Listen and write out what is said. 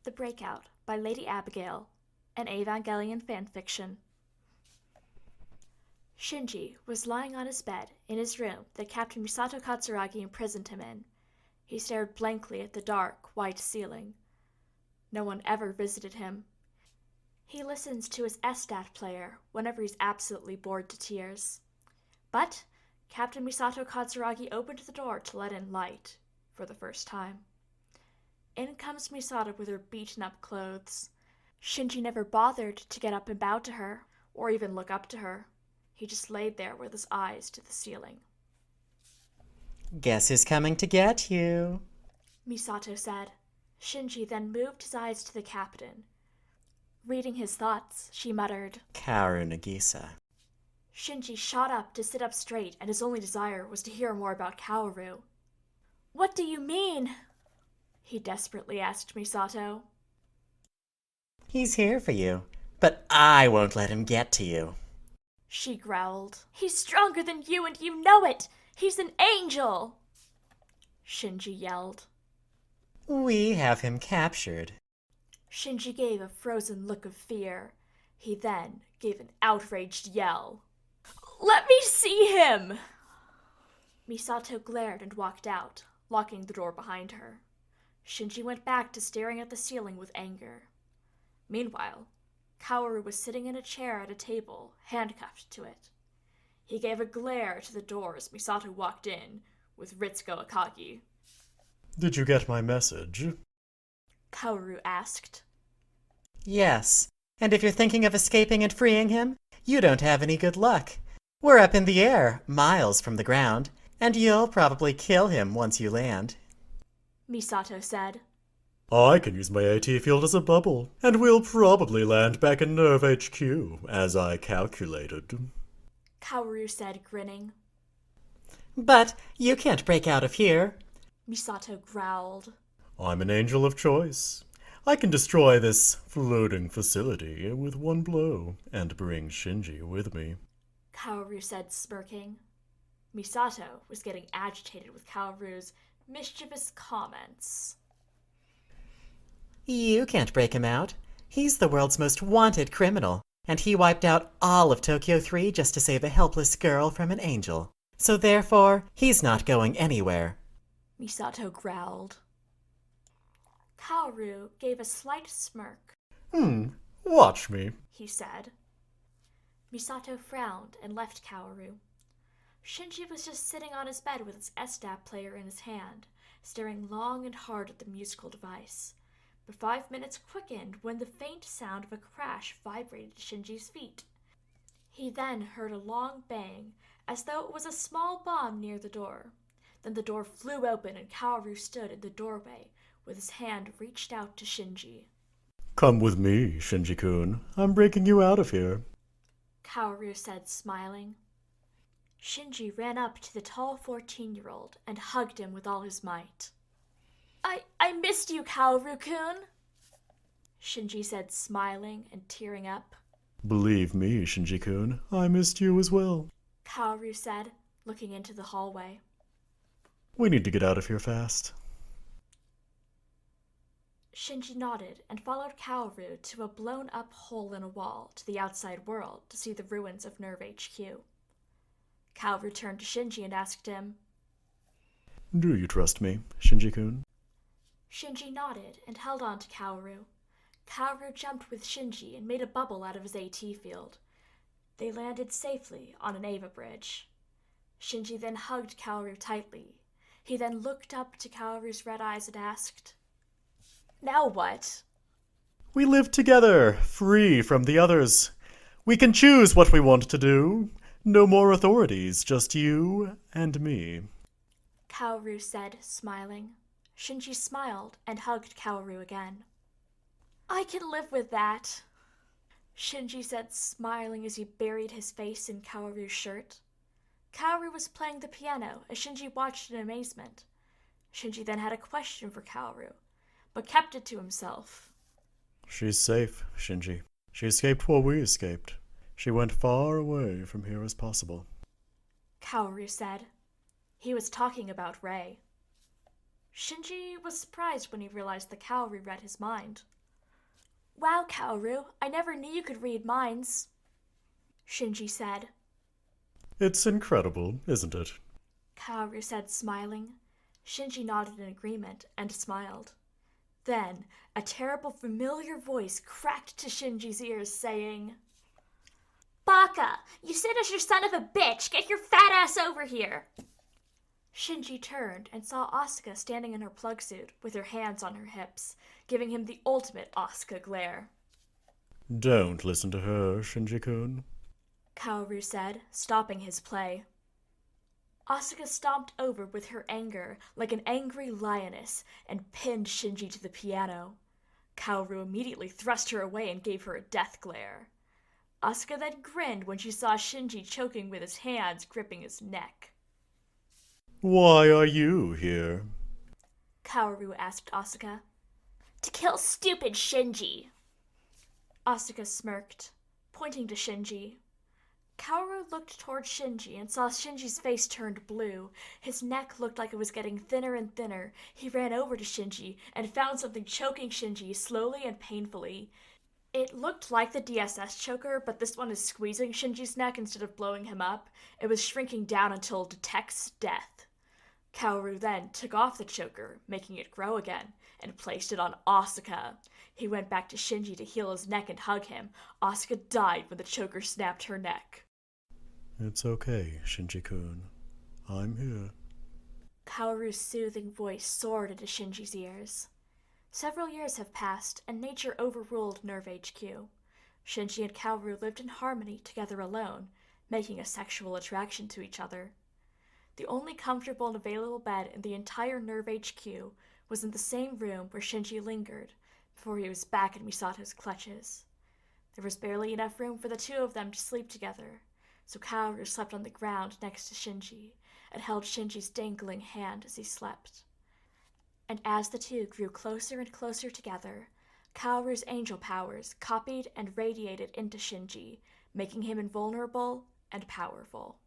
The Breakout by Lady Abigail, an Evangelion FanFiction. Shinji was lying on his bed in his room that Captain Misato Katsuragi imprisoned him in. He stared blankly at the dark, white ceiling. No one ever visited him. He listens to his SDAT player whenever he's absolutely bored to tears. But Captain Misato Katsuragi opened the door to let in light for the first time. In comes Misato with her beaten-up clothes. Shinji never bothered to get up and bow to her, or even look up to her. He just laid there with his eyes to the ceiling. "Guess who's coming to get you?" Misato said. Shinji then moved his eyes to the captain. Reading his thoughts, she muttered, "Kaoru Nagisa." Shinji shot up to sit up straight, and his only desire was to hear more about Kaoru. "What do you mean?" he desperately asked Misato. "He's here for you, but I won't let him get to you," she growled. "He's stronger than you, and you know it! He's an angel!" Shinji yelled. "We have him captured." Shinji gave a frozen look of fear. He then gave an outraged yell. "Let me see him!" Misato glared and walked out, locking the door behind her. Shinji went back to staring at the ceiling with anger. Meanwhile, Kaoru was sitting in a chair at a table, handcuffed to it. He gave a glare to the door as Misato walked in, with Ritsuko Akagi. "Did you get my message?" Kaoru asked. "Yes, and if you're thinking of escaping and freeing him, you don't have any good luck. We're up in the air, miles from the ground, and you'll probably kill him once you land," Misato said. "I can use my AT field as a bubble, and we'll probably land back in Nerve HQ, as I calculated," Kaoru said, grinning. "But you can't break out of here," Misato growled. "I'm an angel of choice. I can destroy this floating facility with one blow and bring Shinji with me." Kaoru said, smirking. Misato was getting agitated with Kaoru's mischievous comments. "You can't break him out. He's the world's most wanted criminal, and he wiped out all of Tokyo 3 just to save a helpless girl from an angel. So therefore, he's not going anywhere," Misato growled. Kaoru gave a slight smirk. Watch me." He said. Misato frowned and left Kaoru. Shinji was just sitting on his bed with his SDAT player in his hand, staring long and hard at the musical device. But 5 minutes quickened when the faint sound of a crash vibrated at Shinji's feet. He then heard a long bang, as though it was a small bomb near the door. Then the door flew open and Kaoru stood in the doorway, with his hand reached out to Shinji. "Come with me, Shinji-kun. I'm breaking you out of here." Kaoru said, smiling. Shinji ran up to the tall 14-year-old and hugged him with all his might. I missed you, Kaoru-kun," Shinji said, smiling and tearing up. "Believe me, Shinji-kun, I missed you as well." Kaoru said, looking into the hallway. "We need to get out of here fast." Shinji nodded and followed Kaoru to a blown-up hole in a wall to the outside world to see the ruins of Nerve HQ. Kaoru turned to Shinji and asked him, "Do you trust me, Shinji-kun?" Shinji nodded and held on to Kaoru. Kaoru jumped with Shinji and made a bubble out of his AT field. They landed safely on an Eva bridge. Shinji then hugged Kaoru tightly. He then looked up to Kaoru's red eyes and asked, "Now what?" "We live together, free from the others. We can choose what we want to do. No more authorities, just you and me." Kaoru said, smiling. Shinji smiled and hugged Kaoru again. "I can live with that," Shinji said, smiling as he buried his face in Kaoru's shirt. Kaoru was playing the piano as Shinji watched in amazement. Shinji then had a question for Kaoru, but kept it to himself. "She's safe, Shinji. She escaped while we escaped. She went far away from here as possible." Kaoru said. He was talking about Rei. Shinji was surprised when he realized that Kaoru read his mind. Wow, Kaoru, I never knew you could read minds, Shinji said. It's incredible, isn't it? Kaoru said, smiling. Shinji nodded in agreement and smiled. Then, a terrible familiar voice cracked to Shinji's ears, saying, Baka, you sinister son of a bitch! Get your fat ass over here! Shinji turned and saw Asuka standing in her plug suit with her hands on her hips, giving him the ultimate Asuka glare. Don't listen to her, Shinji-kun, Kaoru said, stopping his play. Asuka stomped over with her anger like an angry lioness and pinned Shinji to the piano. Kaoru immediately thrust her away and gave her a death glare. Asuka then grinned when she saw Shinji choking with his hands gripping his neck. Why are you here? Kaoru asked Asuka. To kill stupid Shinji. Asuka smirked, pointing to Shinji. Kaoru looked toward Shinji and saw Shinji's face turned blue. His neck looked like it was getting thinner and thinner. He ran over to Shinji and found something choking Shinji slowly and painfully. It looked like the DSS choker, but this one is squeezing Shinji's neck instead of blowing him up. It was shrinking down until it detects death. Kaoru then took off the choker, making it grow again, and placed it on Asuka. He went back to Shinji to heal his neck and hug him. Asuka died when the choker snapped her neck. It's okay, Shinji-kun. I'm here. Kaoru's soothing voice soared into Shinji's ears. Several years have passed, and nature overruled Nerve HQ. Shinji and Kaoru lived in harmony together alone, making a sexual attraction to each other. The only comfortable and available bed in the entire Nerve HQ was in the same room where Shinji lingered before he was back in Misato's clutches. There was barely enough room for the two of them to sleep together, so Kaoru slept on the ground next to Shinji and held Shinji's dangling hand as he slept. And as the two grew closer and closer together, Kaoru's angel powers copied and radiated into Shinji, making him invulnerable and powerful.